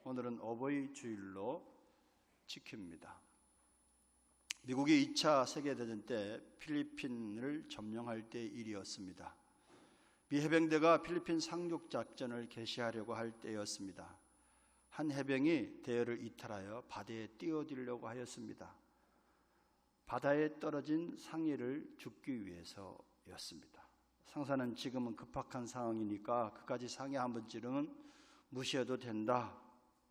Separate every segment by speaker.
Speaker 1: 오늘은 어버이 주일로 지킵니다. 미국이 2차 세계대전 때 필리핀을 점령할 때의 일이었습니다. 미 해병대가 필리핀 상륙작전을 개시하려고 할 때였습니다. 한 해병이 대열을 이탈하여 바다에 뛰어들려고 하였습니다. 바다에 떨어진 상의를 줍기 위해서였습니다. 상사는 지금은 급박한 상황이니까 그까지 상의 한 번쯤은 무시해도 된다.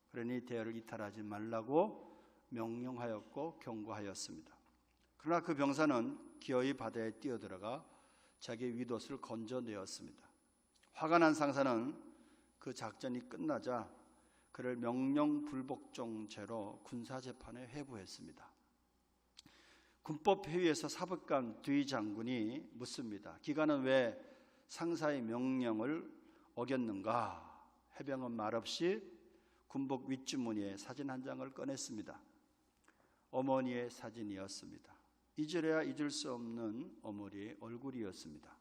Speaker 1: 그러니 대열을 이탈하지 말라고 명령하였고 경고하였습니다. 그러나 그 병사는 기어이 바다에 뛰어들어가 자기 윗옷을 건져내었습니다. 화가 난 상사는 그 작전이 끝나자 그를 명령 불복종죄로 군사재판에 회부했습니다. 군법회의에서 사법관 듀 장군이 묻습니다. 기관은 왜 상사의 명령을 어겼는가? 해병은 말없이 군복 윗주머니에 사진 한 장을 꺼냈습니다. 어머니의 사진이었습니다. 잊으려야 잊을 수 없는 어머니의 얼굴이었습니다.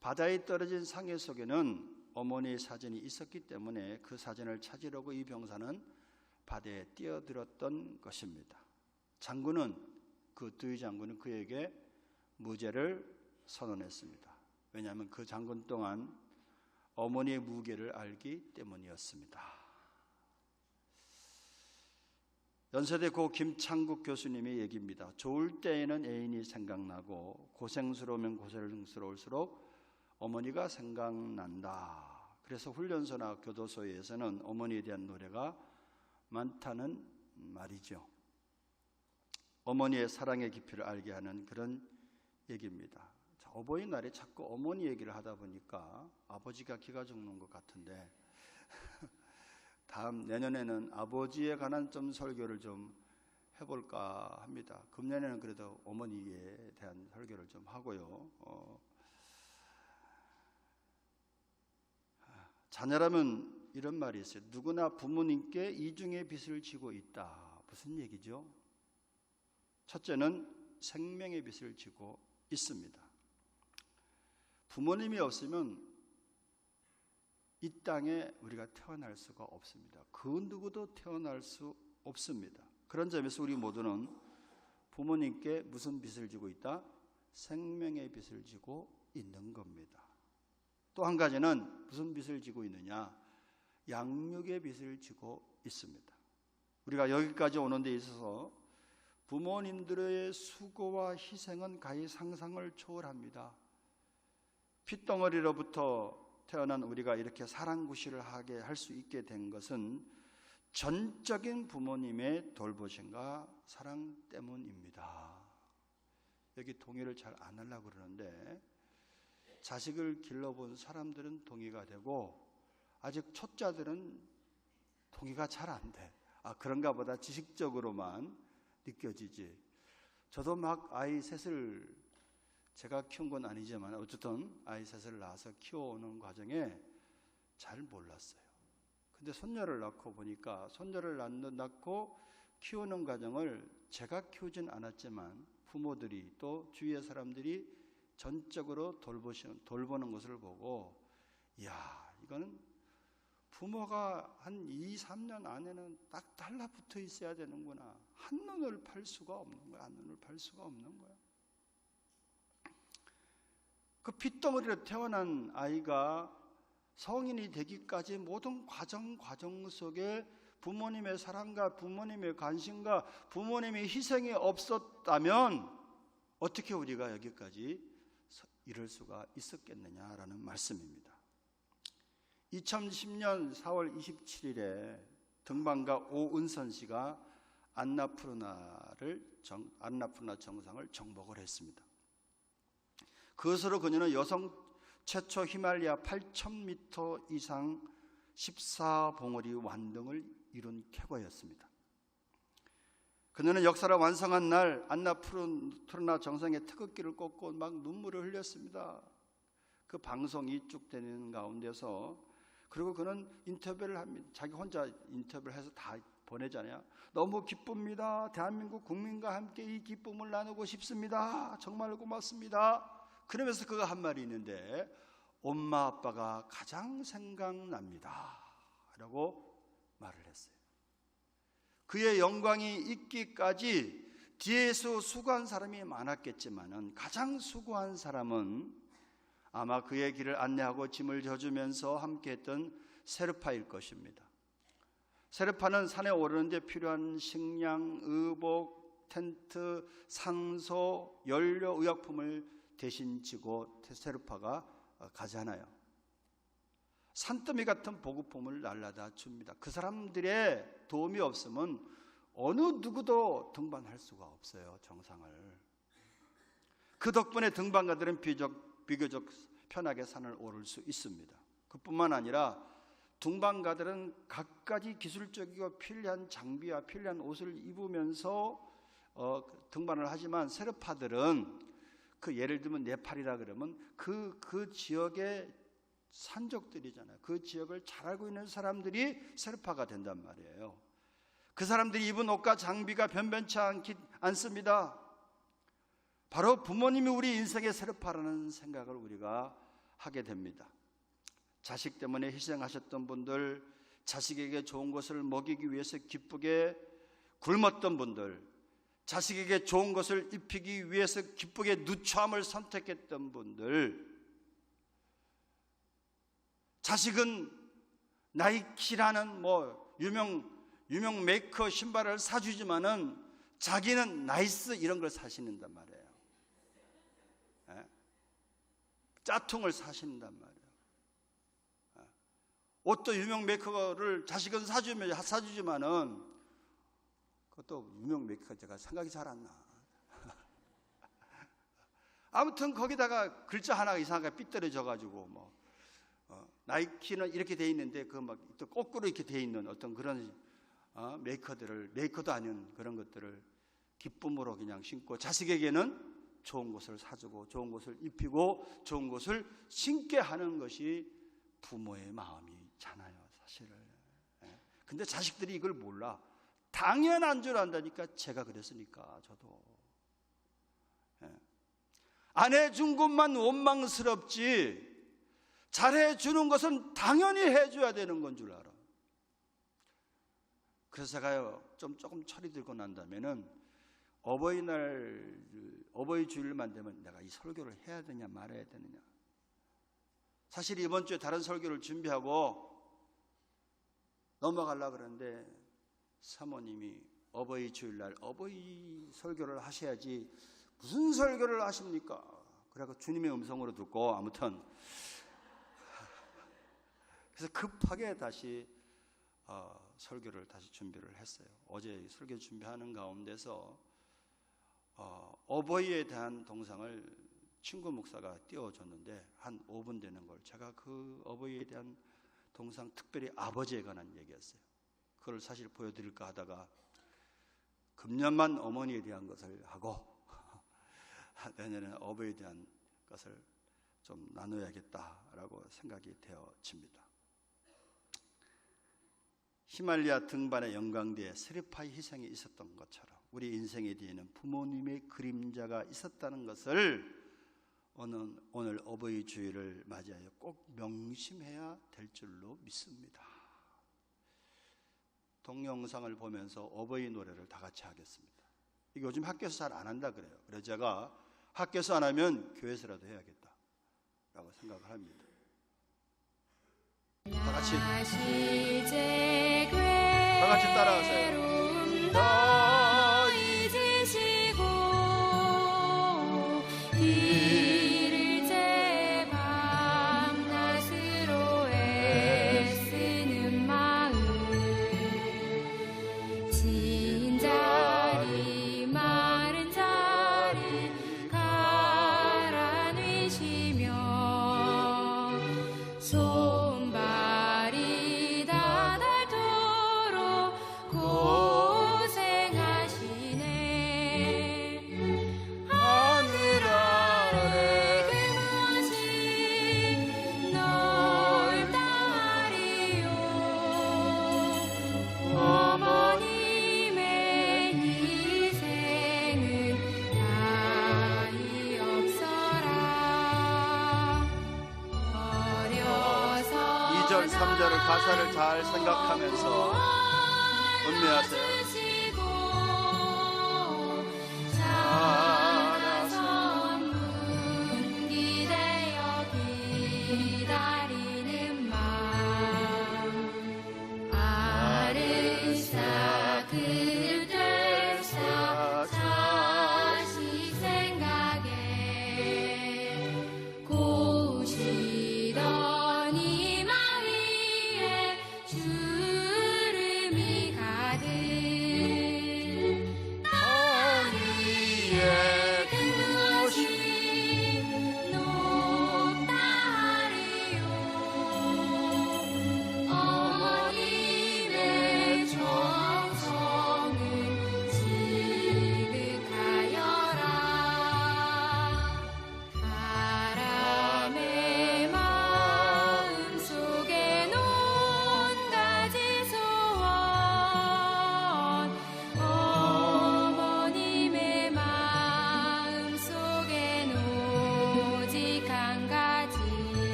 Speaker 1: 바다에 떨어진 상해 속에는 어머니의 사진이 있었기 때문에 그 사진을 찾으려고 이 병사는 바다에 뛰어들었던 것입니다. 듀 장군은 그에게 무죄를 선언했습니다. 왜냐하면 그 장군 또한 어머니의 무게를 알기 때문이었습니다. 연세대 고 김창국 교수님의 얘기입니다. 좋을 때에는 애인이 생각나고 고생스러우면 고생스러울수록 어머니가 생각난다. 그래서 훈련소나 교도소에서는 어머니에 대한 노래가 많다는 말이죠. 어머니의 사랑의 깊이를 알게 하는 그런 얘기입니다. 어버이날에 자꾸 어머니 얘기를 하다 보니까 아버지가 기가 죽는 것 같은데 내년에는 아버지에 관한 좀 설교를 좀 해볼까 합니다. 금년에는 그래도 어머니에 대한 설교를 좀 하고요. 자녀라면 이런 말이 있어요. 누구나 부모님께 이중의 빚을 지고 있다. 무슨 얘기죠? 첫째는 생명의 빚을 지고 있습니다. 부모님이 없으면 이 땅에 우리가 태어날 수가 없습니다. 그 누구도 태어날 수 없습니다. 그런 점에서 우리 모두는 부모님께 무슨 빚을 지고 있다? 생명의 빚을 지고 있는 겁니다. 또 한 가지는 무슨 빚을 지고 있느냐? 양육의 빚을 지고 있습니다. 우리가 여기까지 오는 데 있어서 부모님들의 수고와 희생은 가히 상상을 초월합니다. 핏덩어리로부터 태어난 우리가 이렇게 사랑구실을 하게 할 수 있게 된 것은 전적인 부모님의 돌보심과 사랑 때문입니다. 여기 동의를 잘 안 하려고 그러는데 자식을 길러본 사람들은 동의가 되고 아직 초짜들은 동의가 잘 안 돼. 그런가 보다 지식적으로만 느껴지지. 저도 막 아이 셋을 제가 키운 건 아니지만 어쨌든 아이 셋을 낳아서 키워오는 과정에 잘 몰랐어요. 근데 손녀를 낳고 보니까 손녀를 낳고 키우는 과정을 제가 키우진 않았지만 부모들이 또 주위의 사람들이 전적으로 돌보는 것을 보고 이거는 부모가 한 2, 3년 안에는 딱 달라붙어 있어야 되는구나. 한눈을 팔 수가 없는 거야. 한눈을 팔 수가 없는 거야. 그 핏덩어리로 태어난 아이가 성인이 되기까지 모든 과정 속에 부모님의 사랑과 부모님의 관심과 부모님의 희생이 없었다면 어떻게 우리가 여기까지 이럴 수가 있었겠느냐라는 말씀입니다. 2010년 4월 27일에 등반가 오은선 씨가 안나푸르나 정상을 정복을 했습니다. 그것으로 그녀는 여성 최초 히말라야 8,000m 이상 14봉우리 완등을 이룬 쾌거였습니다. 그녀는 역사를 완성한 날 안나푸르나 정상의 태극기를 꽂고 막 눈물을 흘렸습니다. 그 방송이 쭉 되는 가운데서 그리고 그는 인터뷰를 합니다. 자기 혼자 인터뷰를 해서 다 보내잖아요. 너무 기쁩니다. 대한민국 국민과 함께 이 기쁨을 나누고 싶습니다. 정말 고맙습니다. 그러면서 그가 한 말이 있는데 엄마 아빠가 가장 생각납니다 라고 말을 그의 영광이 있기까지 뒤에서 수고한 사람이 많았겠지만은 가장 수고한 사람은 아마 그의 길을 안내하고 짐을 져주면서 함께했던 세르파일 것입니다. 세르파는 산에 오르는데 필요한 식량, 의복, 텐트, 산소, 연료, 의약품을 대신 지고 세르파가 가잖아요. 산더미 같은 보급품을 날라다 줍니다. 그 사람들의 도움이 없으면 어느 누구도 등반할 수가 없어요, 정상을. 그 덕분에 등반가들은 비교적 편하게 산을 오를 수 있습니다. 그뿐만 아니라 등반가들은 갖가지 기술적이고 편리한 장비와 편리한 옷을 입으면서 등반을 하지만 세르파들은 그 예를 들면 네팔이라 그러면 그 지역의 산족들이잖아요. 그 지역을 잘 알고 있는 사람들이 세르파가 된단 말이에요. 그 사람들이 입은 옷과 장비가 변변치 않습니다. 바로 부모님이 우리 인생의 세르파라는 생각을 우리가 하게 됩니다. 자식 때문에 희생하셨던 분들, 자식에게 좋은 것을 먹이기 위해서 기쁘게 굶었던 분들, 자식에게 좋은 것을 입히기 위해서 기쁘게 누추함을 선택했던 분들, 자식은 나이키라는 유명 메이커 신발을 사주지만은 자기는 나이스 이런 걸 사신단 말이에요. 짜퉁을 사신단 말이에요. 옷도 유명 메이커를 자식은 사주지만은 그것도 유명 메이커 제가 생각이 잘 안 나. 아무튼 거기다가 글자 하나가 이상하게 삐뚤어져 가지고 나이키는 이렇게 돼 있는데 그 막 또 거꾸로 이렇게 돼 있는 어떤 그런 메이커도 아닌 그런 것들을 기쁨으로 그냥 신고 자식에게는 좋은 것을 사주고 좋은 것을 입히고 좋은 것을 신게 하는 것이 부모의 마음이잖아요, 사실은. 근데 자식들이 이걸 몰라. 당연한 줄 안다니까. 제가 그랬으니까 저도. 안 해준 것만 원망스럽지 잘해주는 것은 당연히 해줘야 되는 건 줄 알아. 그래서 제가요 조금 철이 들고 난다면은 어버이 주일만 되면 내가 이 설교를 해야 되냐 말아야 되느냐. 사실 이번 주에 다른 설교를 준비하고 넘어가려고 그러는데 사모님이 어버이 주일날 어버이 설교를 하셔야지 무슨 설교를 하십니까? 그래서 주님의 음성으로 듣고 아무튼 그래서 급하게 다시 설교를 다시 준비를 했어요. 어제 설교 준비하는 가운데서 어버이에 대한 동상을 친구 목사가 띄워줬는데 한 5분 되는 걸 제가 그 어버이에 대한 동상, 특별히 아버지에 관한 얘기였어요. 그걸 사실 보여드릴까 하다가 금년만 어머니에 대한 것을 하고 내년에는 어버이에 대한 것을 좀 나눠야겠다라고 생각이 되어집니다. 히말리아 등반의 영광대에 세르파의 희생이 있었던 것처럼 우리 인생에 뒤에는 부모님의 그림자가 있었다는 것을 오늘 어버이 주일을 맞이하여 꼭 명심해야 될 줄로 믿습니다. 동영상을 보면서 어버이 노래를 다 같이 하겠습니다. 이거 요즘 학교에서 잘 안 한다 그래요. 그래서 제가 학교에서 안 하면 교회에서라도 해야겠다라고 생각을 합니다. 다 같이 따라하세요. 가사를 잘 생각하면서 음미하세요.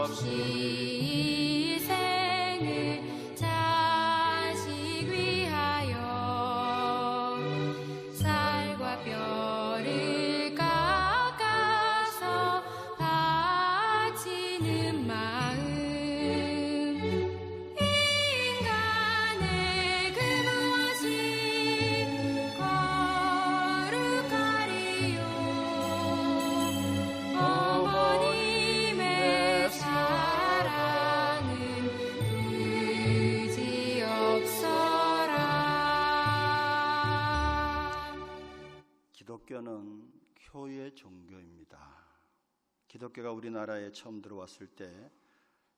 Speaker 2: 없이 희생을 자식 위하여 살과 뼈를 깎아서 바치는 마음 인간의 그 무엇이 거룩하리요 어머님의 사랑은 그지없어라.
Speaker 1: 기독교는 효의 종교입니다. 기독교가 우리나라에 처음 들어왔을 때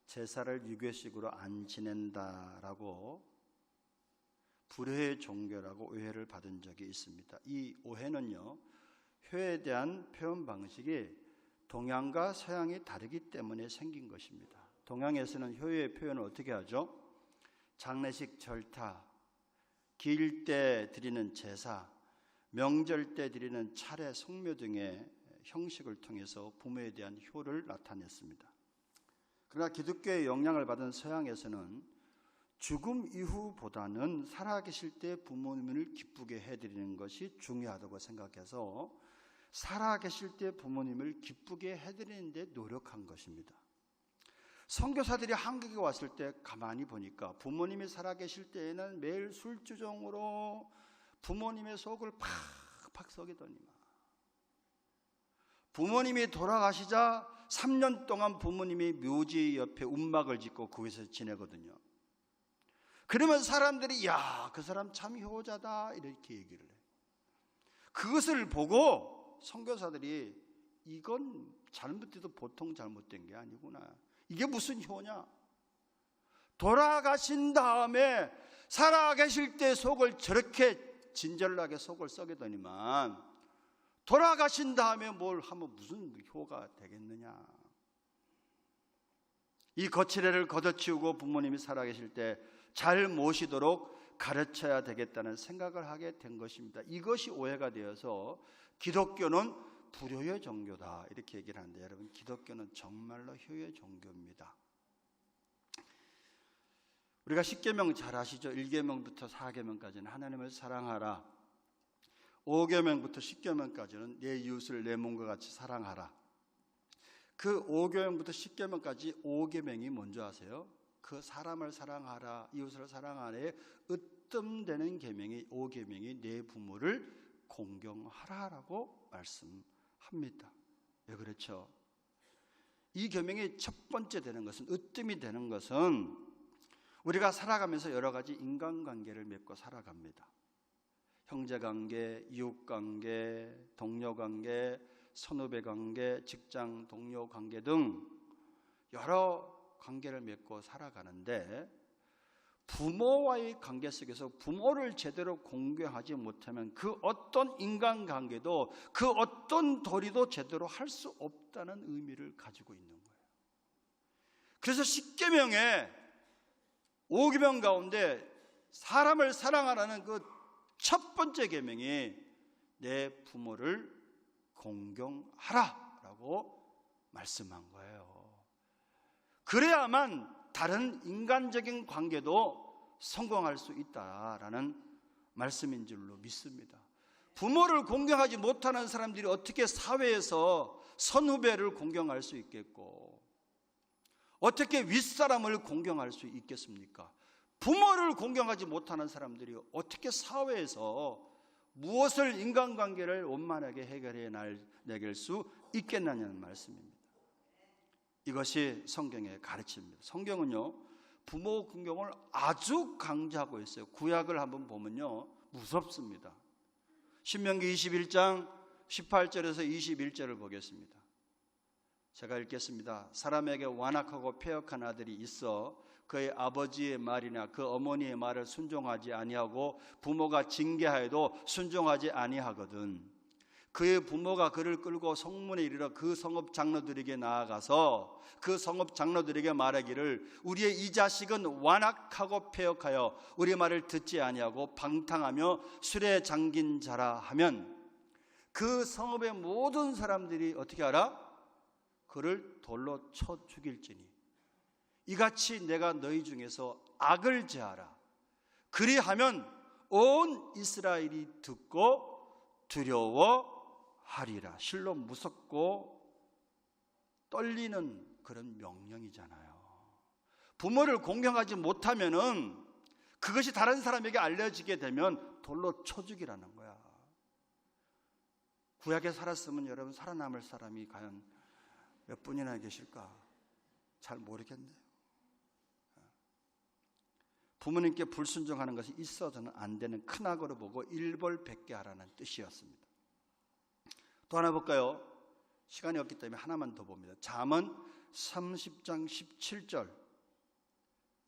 Speaker 1: 제사를 유교식으로 안 지낸다라고 불효의 종교라고 오해를 받은 적이 있습니다. 이 오해는요, 효에 대한 표현 방식이 동양과 서양이 다르기 때문에 생긴 것입니다. 동양에서는 효의 표현을 어떻게 하죠? 장례식 절타, 기일 때 드리는 제사, 명절 때 드리는 차례, 성묘 등의 형식을 통해서 부모에 대한 효를 나타냈습니다. 그러나 기독교의 영향을 받은 서양에서는 죽음 이후보다는 살아계실 때 부모님을 기쁘게 해드리는 것이 중요하다고 생각해서 살아계실 때 부모님을 기쁘게 해드리는 데 노력한 것입니다. 선교사들이 한국에 왔을 때 가만히 보니까 부모님이 살아계실 때에는 매일 술주정으로 부모님의 속을 팍팍 썩이더니만 부모님이 돌아가시자 3년 동안 부모님이 묘지 옆에 움막을 짓고 거기서 지내거든요. 그러면 사람들이 야, 그 사람 참 효자다 이렇게 얘기를 해요. 그것을 보고 선교사들이 이건 잘못해도 보통 잘못된 게 아니구나. 이게 무슨 효냐? 돌아가신 다음에 살아계실 때 속을 저렇게 진절나게 속을 썩이더니만 돌아가신 다음에 뭘 하면 무슨 효가 되겠느냐. 이 거칠애를 걷어치우고 부모님이 살아계실 때 잘 모시도록 가르쳐야 되겠다는 생각을 하게 된 것입니다. 이것이 오해가 되어서 기독교는 불효의 종교다 이렇게 얘기를 하는데, 여러분, 기독교는 정말로 효의 종교입니다. 우리가 10계명 잘 아시죠? 1계명부터 4계명까지는 하나님을 사랑하라, 5계명부터 10계명까지는 내 이웃을 내 몸과 같이 사랑하라. 그 5계명부터 10계명까지 5계명이 뭔지 아세요? 그 사람을 사랑하라, 이웃을 사랑하라에 으뜸되는 계명이 5계명이 내 부모를 공경하라라고 말씀합니다. 왜 그렇죠? 이 계명이 첫 번째 되는 것은, 으뜸이 되는 것은 우리가 살아가면서 여러 가지 인간관계를 맺고 살아갑니다. 형제관계, 이웃관계, 동료관계, 선후배관계, 직장 동료관계 등 여러 관계를 맺고 살아가는데, 부모와의 관계 속에서 부모를 제대로 공경하지 못하면 그 어떤 인간관계도, 그 어떤 도리도 제대로 할 수 없다는 의미를 가지고 있는 거예요. 그래서 10계명에 5계명 가운데 사람을 사랑하라는 그 첫 번째 계명이 내 부모를 공경하라라고 말씀한 거예요. 그래야만 다른 인간적인 관계도 성공할 수 있다라는 말씀인 줄로 믿습니다. 부모를 공경하지 못하는 사람들이 어떻게 사회에서 선후배를 공경할 수 있겠고, 어떻게 윗사람을 공경할 수 있겠습니까? 부모를 공경하지 못하는 사람들이 어떻게 사회에서 무엇을, 인간관계를 원만하게 해결해 내길 수 있겠느냐는 말씀입니다. 이것이 성경의 가르침입니다. 성경은요, 부모 공경을 아주 강조하고 있어요. 구약을 한번 보면요, 무섭습니다. 신명기 21장 18절에서 21절을 보겠습니다. 제가 읽겠습니다. 사람에게 완악하고 패역한 아들이 있어 그의 아버지의 말이나 그 어머니의 말을 순종하지 아니하고 부모가 징계하여도 순종하지 아니하거든. 그의 부모가 그를 끌고 성문에 이르러 그 성읍 장로들에게 나아가서 그 성읍 장로들에게 말하기를 우리의 이 자식은 완악하고 패역하여 우리 말을 듣지 아니하고 방탕하며 술에 잠긴 자라 하면, 그 성읍의 모든 사람들이 어떻게 하라? 그를 돌로 쳐 죽일지니 이같이 내가 너희 중에서 악을 제하라. 그리하면 온 이스라엘이 듣고 두려워하리라. 실로 무섭고 떨리는 그런 명령이잖아요. 부모를 공경하지 못하면은 그것이 다른 사람에게 알려지게 되면 돌로 쳐 죽이라는 거야. 구약에 살았으면 여러분 살아남을 사람이 과연 몇 분이나 계실까? 잘 모르겠네요. 부모님께 불순종하는 것이 있어서는 안 되는 큰 악으로 보고 일벌백계 하라는 뜻이었습니다. 또 하나 볼까요? 시간이 없기 때문에 하나만 더 봅니다. 잠언 30장 17절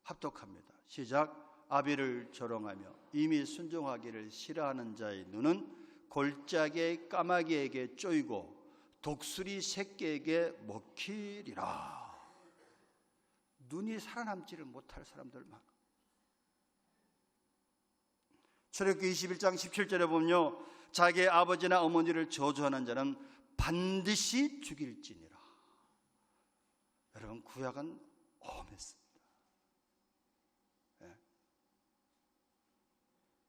Speaker 1: 합독합니다. 시작. 아비를 조롱하며 이미 순종하기를 싫어하는 자의 눈은 골짜기의 까마귀에게 쪼이고 독수리 새끼에게 먹히리라. 눈이 살아남지를 못할 사람들 많아. 출애굽기 21장 17절에 보면요, 자기의 아버지나 어머니를 저주하는 자는 반드시 죽일지니라. 여러분, 구약은 엄했습니다.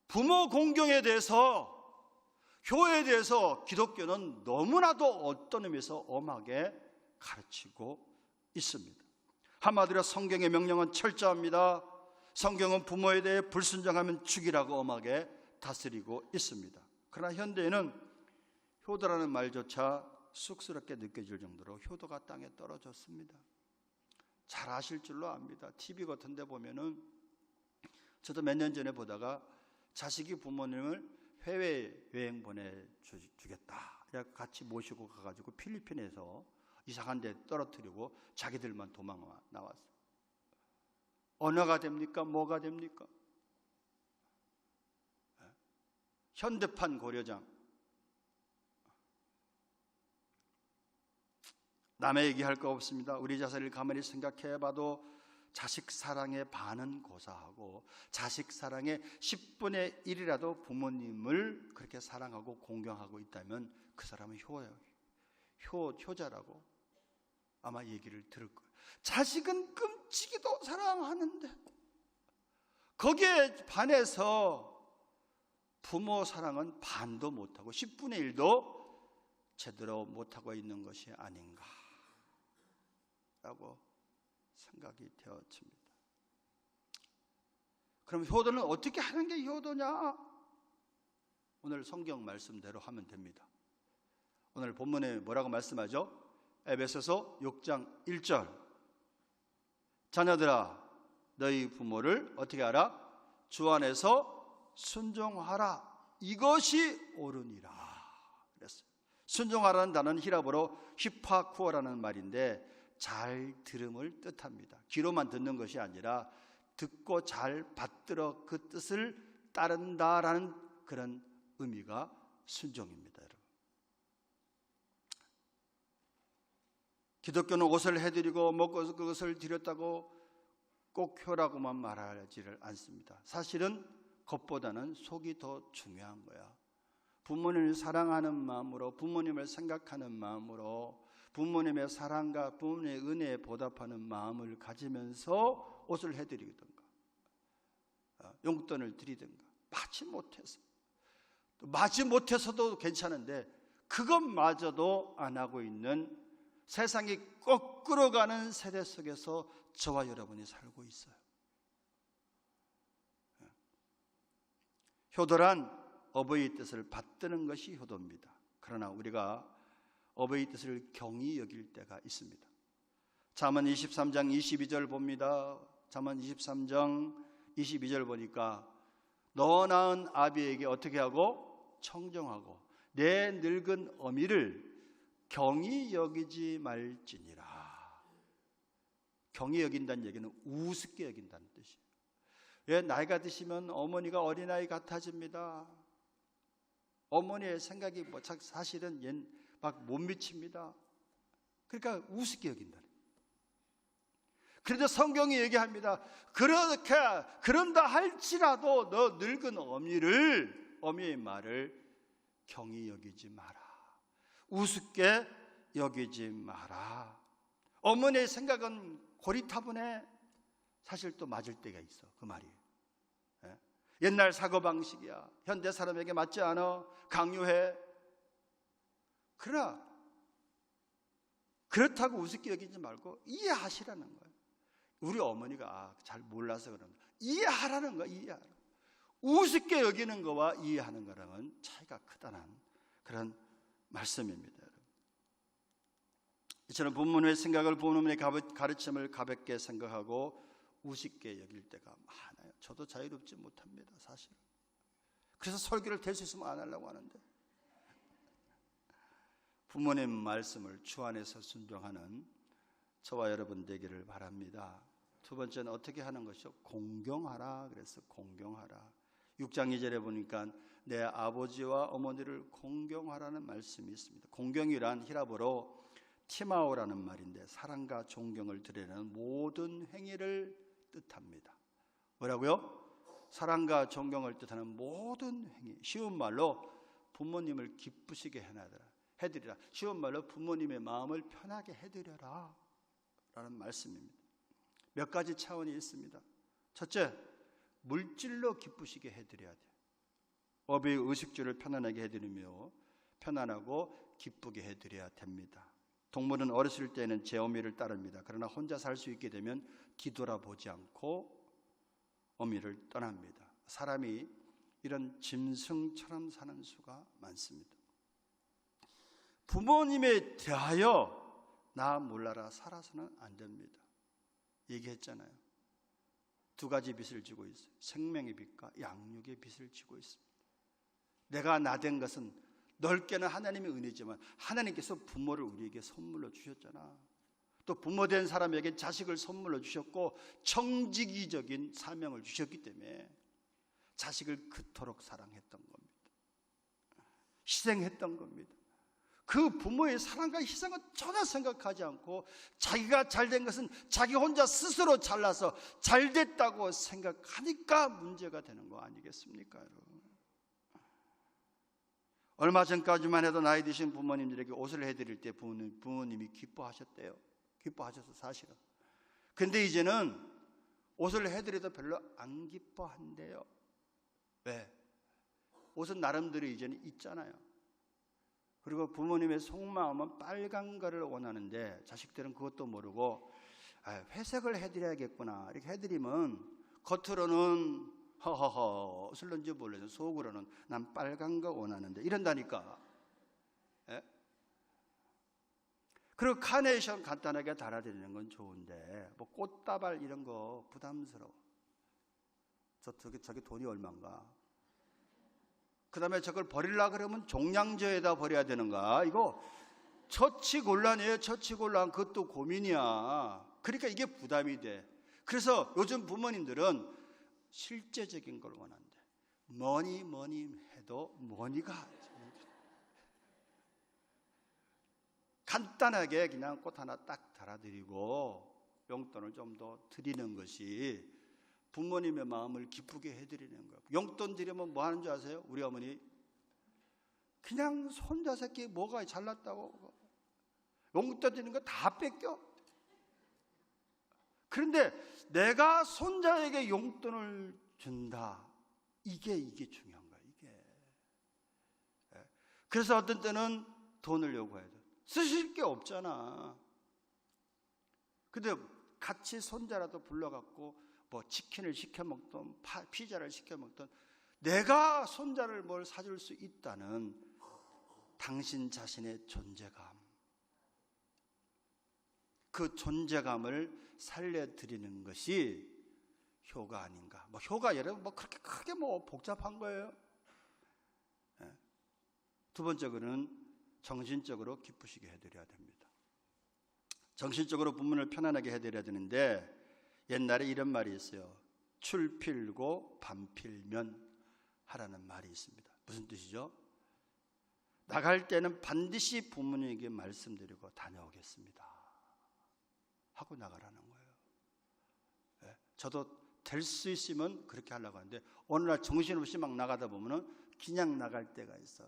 Speaker 1: 부모 공경에 대해서, 효에 대해서 기독교는 너무나도 어떤 의미에서 엄하게 가르치고 있습니다. 한마디로 성경의 명령은 철저합니다. 성경은 부모에 대해 불순종하면 죽이라고 엄하게 다스리고 있습니다. 그러나 현대에는 효도라는 말조차 쑥스럽게 느껴질 정도로 효도가 땅에 떨어졌습니다. 잘 아실 줄로 압니다. TV 같은 데 보면은, 저도 몇 년 전에 보다가 자식이 부모님을 해외여행 보내주겠다, 같이 모시고 가가지고 필리핀에서 이상한 데 떨어뜨리고 자기들만 도망 나왔어요. 언어가 됩니까? 뭐가 됩니까? 현대판 고려장. 남의 얘기할 거 없습니다. 우리 자신을 가만히 생각해봐도 자식 사랑에 반은 고사하고 자식 사랑의 10분의 1이라도 부모님을 그렇게 사랑하고 공경하고 있다면 그 사람은 효자라고 아마 얘기를 들을 거예요. 자식은 끔찍이도 사랑하는데 거기에 반해서 부모 사랑은 반도 못하고 10분의 1도 제대로 못하고 있는 것이 아닌가 라고 생각이 되어집니다. 그럼 효도는 어떻게 하는 게 효도냐? 오늘 성경 말씀대로 하면 됩니다. 오늘 본문에 뭐라고 말씀하죠? 에베소서 6장 1절. 자녀들아, 너희 부모를 어떻게 하라? 주 안에서 순종하라. 이것이 옳으니라 그랬어요. 순종하라는 단어는 히라보로 히파쿠어라는 말인데 잘 들음을 뜻합니다. 귀로만 듣는 것이 아니라 듣고 잘 받들어 그 뜻을 따른다라는 그런 의미가 순종입니다. 여러분. 기독교는 옷을 해드리고 먹고 그것을 드렸다고 꼭 효라고만 말하지를 않습니다. 사실은 겉보다는 속이 더 중요한 거야. 부모님을 사랑하는 마음으로, 부모님을 생각하는 마음으로, 부모님의 사랑과 부모님의 은혜에 보답하는 마음을 가지면서 옷을 해드리든가 용돈을 드리든가, 마치 못해서도 괜찮은데 그것마저도 안 하고 있는 세상이 거꾸로 가는 세대 속에서 저와 여러분이 살고 있어요. 효도란 어버이의 뜻을 받드는 것이 효도입니다. 그러나 우리가 어버이 뜻을 경히 여길 때가 있습니다. 잠언 23장 22절 봅니다. 잠언 23장 22절 보니까 너 낳은 아비에게 어떻게 하고? 청정하고 내 늙은 어미를 경히 여기지 말지니라. 경히 여긴다는 얘기는 우습게 여긴다는 뜻이에요. 왜? 나이가 드시면 어머니가 어린아이 같아집니다. 어머니의 생각이 사실은 막 못 미칩니다. 그러니까 우습게 여긴다. 그런데 성경이 얘기합니다. 그런다 할지라도 너 늙은 어미의 말을 경히 여기지 마라. 우습게 여기지 마라. 어머니의 생각은 고리타분해. 사실 또 맞을 때가 있어, 그 말이. 예? 옛날 사고방식이야, 현대 사람에게 맞지 않아, 강요해. 그러나 그렇다고 우습게 여기지 말고 이해하시라는 거예요. 우리 어머니가 잘 몰라서 그런 거예요. 이해하라는 거야, 이해하라. 우습게 여기는 거와 이해하는 거랑은 차이가 크다는 그런 말씀입니다. 이처럼 본문의 생각을 본문의 가르침을 가볍게 생각하고 우습게 여길 때가 많아요. 저도 자유롭지 못합니다, 사실은. 그래서 설교를 될 수 있으면 안 하려고 하는데, 부모님 말씀을 주 안에서 순종하는 저와 여러분 되기를 바랍니다. 두 번째는 어떻게 하는 것이요? 공경하라. 그래서 공경하라. 6장 2절에 보니까 내 아버지와 어머니를 공경하라는 말씀이 있습니다. 공경이란 히라보로 티마오라는 말인데 사랑과 존경을 드리는 모든 행위를 뜻합니다. 뭐라고요? 사랑과 존경을 뜻하는 모든 행위. 쉬운 말로 부모님을 기쁘시게 해드리라. 쉬운 말로 부모님의 마음을 편하게 해드려라 라는 말씀입니다. 몇 가지 차원이 있습니다. 첫째, 물질로 기쁘시게 해드려야 돼요. 어비의 의식주를 편안하게 해드리며 편안하고 기쁘게 해드려야 됩니다. 동물은 어렸을 때는 제 어미를 따릅니다. 그러나 혼자 살 수 있게 되면 뒤돌아보지 않고 어미를 떠납니다. 사람이 이런 짐승처럼 사는 수가 많습니다. 부모님에 대하여 나 몰라라 살아서는 안 됩니다. 얘기했잖아요. 두 가지 빚을 지고 있어요. 생명의 빚과 양육의 빚을 지고 있습니다. 내가 나된 것은 넓게는 하나님의 은혜지만 하나님께서 부모를 우리에게 선물로 주셨잖아. 또 부모된 사람에게 자식을 선물로 주셨고 청지기적인 사명을 주셨기 때문에 자식을 그토록 사랑했던 겁니다. 희생했던 겁니다. 그 부모의 사랑과 희생은 전혀 생각하지 않고 자기가 잘된 것은 자기 혼자 스스로 잘나서 잘됐다고 생각하니까 문제가 되는 거 아니겠습니까, 여러분? 얼마 전까지만 해도 나이 드신 부모님들에게 옷을 해드릴 때 부모님이 기뻐하셨대요. 기뻐하셔서 사실은. 근데 이제는 옷을 해드려도 별로 안 기뻐한대요. 왜? 옷은 나름대로 이제는 있잖아요. 그리고 부모님의 속마음은 빨간 거를 원하는데 자식들은 그것도 모르고 회색을 해드려야겠구나 이렇게 해드리면 겉으로는 허허허 슬런지 몰라서 속으로는 난 빨간 거 원하는데 이런다니까. 예? 그리고 카네이션 간단하게 달아드리는 건 좋은데 뭐 꽃다발 이런 거 부담스러워. 저게 돈이 얼마인가? 그 다음에 저걸 버리려고 그러면 종량저에다 버려야 되는가? 이거 처치곤란이에요. 처치곤란. 그것도 고민이야. 그러니까 이게 부담이 돼. 그래서 요즘 부모님들은 실제적인 걸 원한대. 뭐니 해도 뭐니가 간단하게 그냥 꽃 하나 딱 달아드리고 용돈을 좀 더 드리는 것이 부모님의 마음을 기쁘게 해드리는 거예요. 용돈 드리면 뭐 하는 줄 아세요? 우리 어머니 그냥 손자 새끼 뭐가 잘났다고 용돈 드리는 거 다 뺏겨. 그런데 내가 손자에게 용돈을 준다. 이게 중요한 거야. 이게. 그래서 어떤 때는 돈을 요구해야 돼. 쓰실 게 없잖아. 근데 같이 손자라도 불러갖고 뭐 치킨을 시켜 먹던 피자를 시켜 먹던 내가 손자를 뭘 사줄 수 있다는 당신 자신의 존재감, 그 존재감을 살려드리는 것이 효가 아닌가. 뭐 효가 여러분 뭐 그렇게 크게 뭐 복잡한 거예요. 두 번째로는 정신적으로 기쁘시게 해드려야 됩니다. 정신적으로 부모를 편안하게 해드려야 되는데 옛날에 이런 말이 있어요. 출필고 반필면 하라는 말이 있습니다. 무슨 뜻이죠? 나갈 때는 반드시 부모님에게 말씀드리고 다녀오겠습니다 하고 나가라는 거예요. 저도 될 수 있으면 그렇게 하려고 하는데 어느 날 정신없이 막 나가다 보면 그냥 나갈 때가 있어.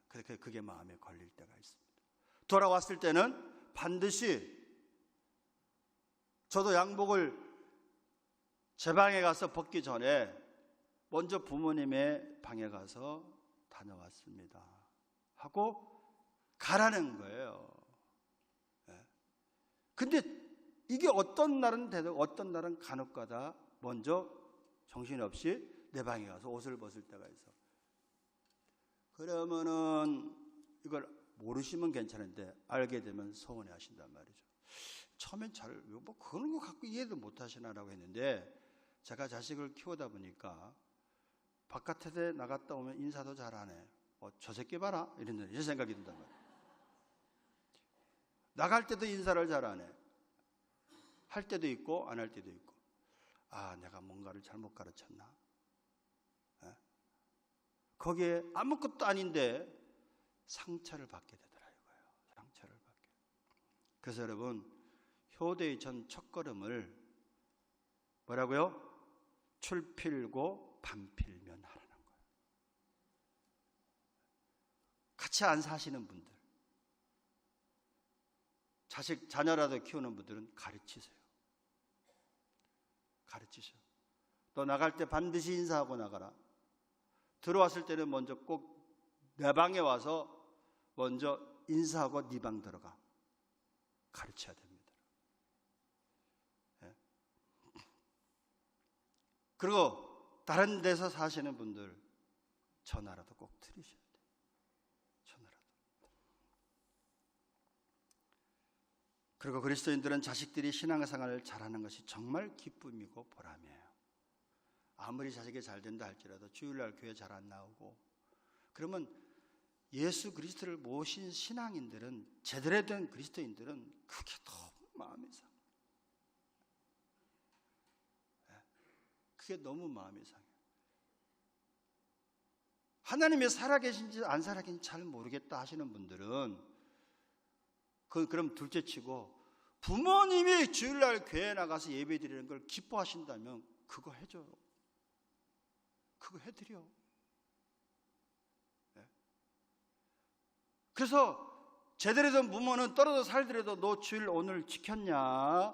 Speaker 1: 그게 마음에 걸릴 때가 있습니다. 돌아왔을 때는 반드시 저도 양복을 제 방에 가서 벗기 전에 먼저 부모님의 방에 가서 다녀왔습니다 하고 가라는 거예요. 근데 이게 어떤 날은 대도 어떤 날은 간혹가다 먼저 정신없이 내 방에 가서 옷을 벗을 때가 있어. 그러면은 이걸 모르시면 괜찮은데 알게 되면 서운해 하신단 말이죠. 처음엔 뭐 그런 거 갖고 이해도 못 하시나라고 했는데 제가 자식을 키우다 보니까 바깥에 나갔다 오면 인사도 잘 안 해. 저 새끼 봐라 이런 생각이 든단 말이에요. 나갈 때도 인사를 잘 안 해. 할 때도 있고 안 할 때도 있고. 아, 내가 뭔가를 잘못 가르쳤나? 거기에 아무것도 아닌데 상처를 받게 되더라 이거예요. 상처를 받게. 그래서 여러분, 효대의 전 첫걸음을 뭐라고요? 출필고 반필면 하라는 거예요. 같이 안 사시는 분들, 자녀라도 키우는 분들은 가르치세요. 가르치셔. 너 나갈 때 반드시 인사하고 나가라. 들어왔을 때는 먼저 꼭 내 방에 와서 먼저 인사하고 네 방 들어가. 가르쳐야 됩니다. 예. 그리고 다른 데서 사시는 분들 전화라도 꼭 드리셔야 돼요. 전화라도. 그리고 그리스도인들은 자식들이 신앙생활을 잘하는 것이 정말 기쁨이고 보람이에요. 아무리 자식이 잘 된다 할지라도 주일날 교회 잘 안 나오고 그러면 예수 그리스도를 모신 신앙인들은, 제대로 된 그리스도인들은 그게 너무 마음이 상해요. 그게 너무 마음이 상해요. 하나님이 살아계신지 안 살아계신지 잘 모르겠다 하시는 분들은 그럼 둘째치고 부모님이 주일날 교회 나가서 예배 드리는 걸 기뻐하신다면 그거 해줘요. 그거 해드려. 그래서 제대로 된 부모는 떨어져 살더라도 너 주일 오늘 지켰냐?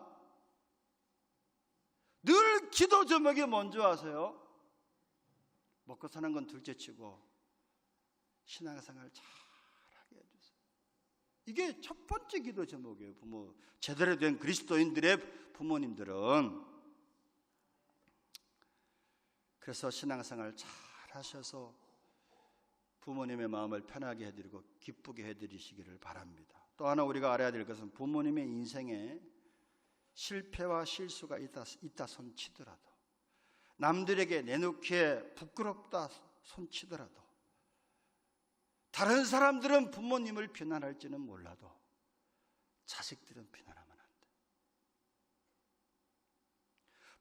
Speaker 1: 늘 기도 제목이 먼저 하세요. 먹고 사는 건 둘째치고 신앙생활 잘하게 해주세요. 이게 첫 번째 기도 제목이에요. 부모, 제대로 된 그리스도인들의 부모님들은. 그래서 신앙생활 잘 하셔서 부모님의 마음을 편하게 해드리고 기쁘게 해드리시기를 바랍니다. 또 하나 우리가 알아야 될 것은 부모님의 인생에 실패와 실수가 있다 손치더라도, 남들에게 내놓기에 부끄럽다 손치더라도, 다른 사람들은 부모님을 비난할지는 몰라도 자식들은 비난하면 안 돼.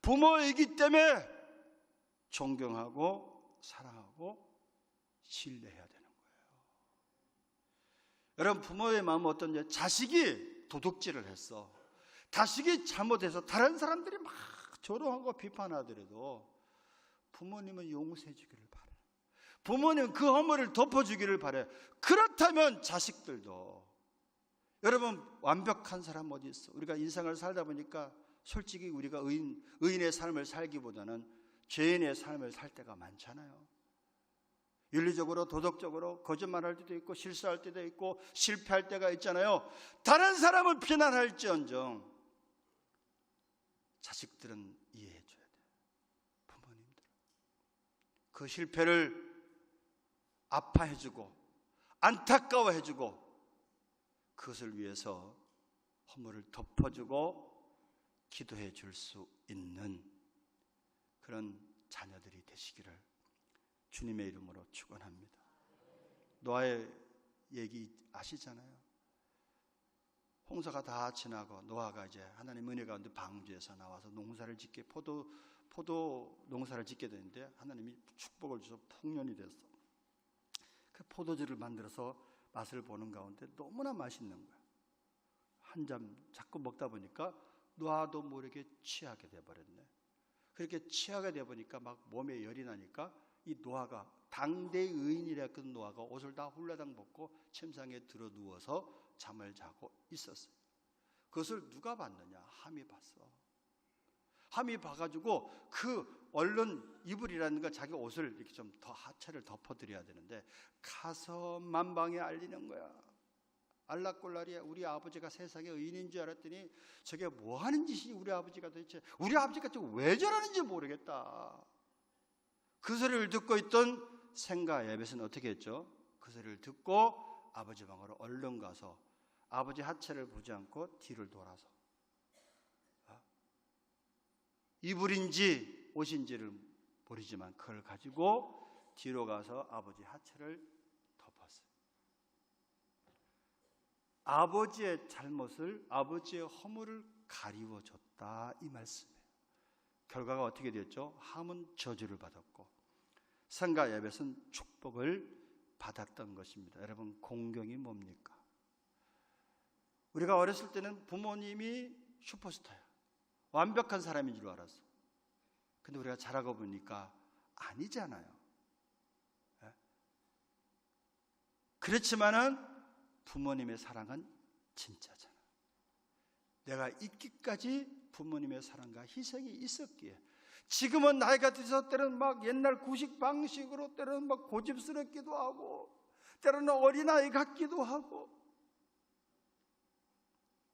Speaker 1: 부모이기 때문에 존경하고 사랑하고 신뢰해야 되는 거예요. 여러분, 부모의 마음은 어떤지, 자식이 도둑질을 했어. 자식이 잘못해서 다른 사람들이 막 조롱하고 비판하더라도 부모님은 용서해 주기를 바래. 부모님은 그 허물을 덮어주기를 바래. 그렇다면 자식들도, 여러분, 완벽한 사람 어디 있어? 우리가 인생을 살다 보니까 솔직히 우리가 의인의 삶을 살기보다는 죄인의 삶을 살 때가 많잖아요. 윤리적으로, 도덕적으로 거짓말할 때도 있고 실수할 때도 있고 실패할 때가 있잖아요. 다른 사람을 비난할지언정 자식들은 이해해 줘야 돼요. 부모님들 그 실패를 아파해 주고 안타까워해 주고 그것을 위해서 허물을 덮어주고 기도해 줄 수 있는 그런 자녀들이 되시기를 주님의 이름으로 축원합니다. 노아의 얘기 아시잖아요. 홍수가 다 지나고 노아가 이제 하나님 은혜 가운데 방주에서 나와서 농사를 짓게, 포도 농사를 짓게 되는데 하나님이 축복을 주셔서 풍년이 됐어. 그 포도주를 만들어서 맛을 보는 가운데 너무나 맛있는 거야. 한 잔 자꾸 먹다 보니까 노아도 모르게 취하게 돼버렸네. 그렇게 취하게 돼보니까 막 몸에 열이 나니까 이 노아가, 당대 의인이랬던 노아가 옷을 다 훌라당 벗고 침상에 들어 누워서 잠을 자고 있었어요. 그것을 누가 봤느냐? 함이 봤어. 함이 봐가지고 그 얼른 이불이라는 거 자기 옷을 이렇게 좀 더 하체를 덮어드려야 되는데 가서 만방에 알리는 거야. 알락골라리야. 우리 아버지가 세상의 의인인 줄 알았더니 저게 뭐 하는 짓이 우리 아버지가 도대체, 우리 아버지가 왜 저러는지 모르겠다. 그 소리를 듣고 있던 생가 야벳은 어떻게 했죠? 그 소리를 듣고 아버지 방으로 얼른 가서 아버지 하체를 보지 않고 뒤를 돌아서 이불인지 옷인지를 모르지만 그걸 가지고 뒤로 가서 아버지 하체를 덮었어요. 아버지의 잘못을, 아버지의 허물을 가리워줬다, 이 말씀이에요. 결과가 어떻게 됐죠? 함은 저주를 받았고 생가 야벳은 축복을 받았던 것입니다. 여러분, 공경이 뭡니까? 우리가 어렸을 때는 부모님이 슈퍼스타야. 완벽한 사람인 줄 알았어. 근데 우리가 자라고 보니까 아니잖아요. 그렇지만은 부모님의 사랑은 진짜잖아. 내가 있기까지 부모님의 사랑과 희생이 있었기에 지금은 나이가 들어서 때로는 막 옛날 구식 방식으로 때로는 막 고집스럽기도 하고 때로는 어린아이 같기도 하고,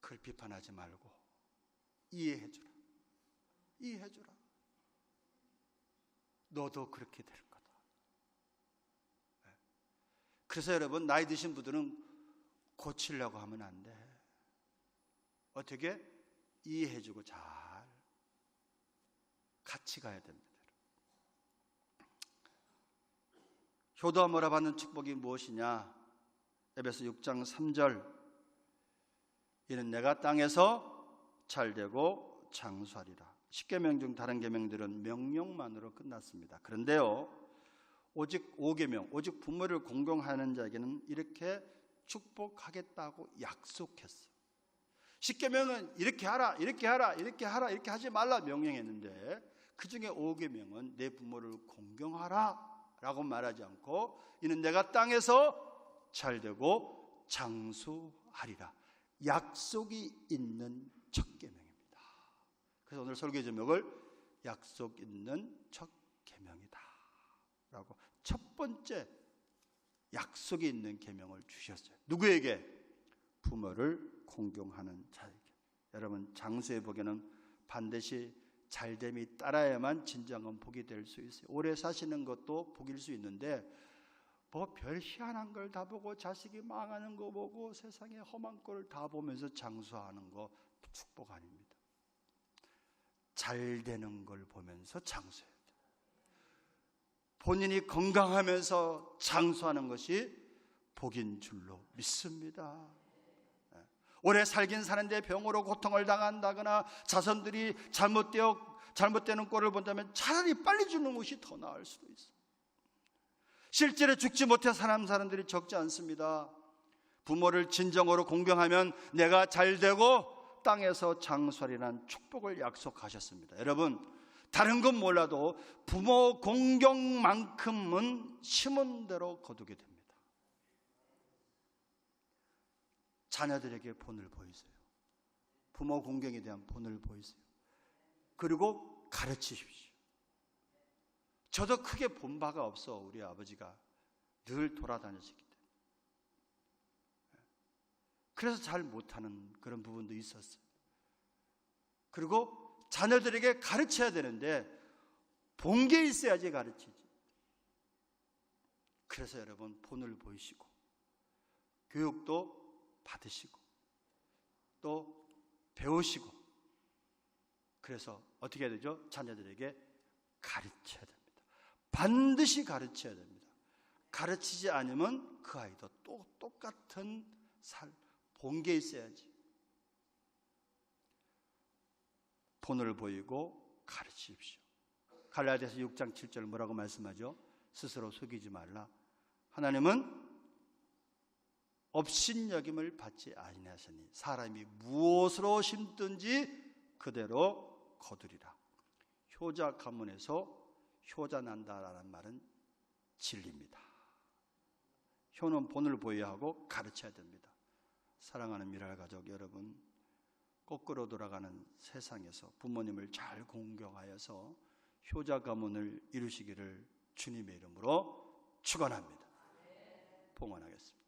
Speaker 1: 그걸 비판하지 말고 이해해주라. 이해해주라. 너도 그렇게 될 거다. 그래서 여러분, 나이 드신 분들은 고치려고 하면 안 돼. 어떻게? 이해해주고 잘 같이 가야 됩니다. 효도함으로 받는 축복이 무엇이냐? 에베소 6장 3절, 이는 내가 땅에서 잘되고 장수하리라. 10계명 중 다른 계명들은 명령만으로 끝났습니다. 그런데요, 오직 5계명, 오직 부모를 공경하는 자에게는 이렇게 축복하겠다고 약속했어. 10계명은 이렇게 하라, 이렇게 하라, 이렇게 하라, 이렇게 하지 말라 명령했는데 그 중에 5계명은 내 부모를 공경하라 라고 말하지 않고 이는 내가 땅에서 잘되고 장수하리라, 약속이 있는 첫 계명입니다. 그래서 오늘 설교 제목을 약속 있는 첫 계명이다 라고 첫 번째 약속이 있는 계명을 주셨어요. 누구에게? 부모를 공경하는 자에게. 여러분, 장수의 복에는 반드시 잘됨이 따라야만 진정한 복이 될 수 있어요. 오래 사시는 것도 복일 수 있는데 뭐 별 희한한 걸 다 보고 자식이 망하는 거 보고 세상에 험한 꼴을 다 보면서 장수하는 거 축복 아닙니다. 잘 되는 걸 보면서 장수해야 돼요. 본인이 건강하면서 장수하는 것이 복인 줄로 믿습니다. 오래 살긴 사는데 병으로 고통을 당한다거나 자손들이 잘못되는 꼴을 본다면 차라리 빨리 죽는 것이 더 나을 수도 있어요. 실제로 죽지 못해 사는 사람들이 적지 않습니다. 부모를 진정으로 공경하면 내가 잘되고 땅에서 장수하리라는 축복을 약속하셨습니다. 여러분, 다른 건 몰라도 부모 공경만큼은 심은 대로 거두게 됩니다. 자녀들에게 본을 보이세요. 부모 공경에 대한 본을 보이세요. 그리고 가르치십시오. 저도 크게 본 바가 없어. 우리 아버지가 늘 돌아다니시기 때문에. 그래서 잘 못하는 그런 부분도 있었어요. 그리고 자녀들에게 가르쳐야 되는데 본 게 있어야지 가르치지. 그래서 여러분, 본을 보이시고 교육도 받으시고 또 배우시고, 그래서 어떻게 해야 되죠? 자녀들에게 가르쳐야 됩니다. 반드시 가르쳐야 됩니다. 가르치지 않으면 그 아이도 또 똑같은 본 게 있어야지. 본을 보이고 가르치십시오. 갈라디아서 6장 7절 뭐라고 말씀하죠? 스스로 속이지 말라. 하나님은 업신여김을 받지 아니하시니 사람이 무엇으로 심든지 그대로 거두리라. 효자 가문에서 효자 난다라는 말은 진리입니다. 효는 본을 보여야 하고 가르쳐야 됩니다. 사랑하는 미랄 가족 여러분, 거꾸로 돌아가는 세상에서 부모님을 잘 공경하여서 효자 가문을 이루시기를 주님의 이름으로 축원합니다. 봉헌하겠습니다.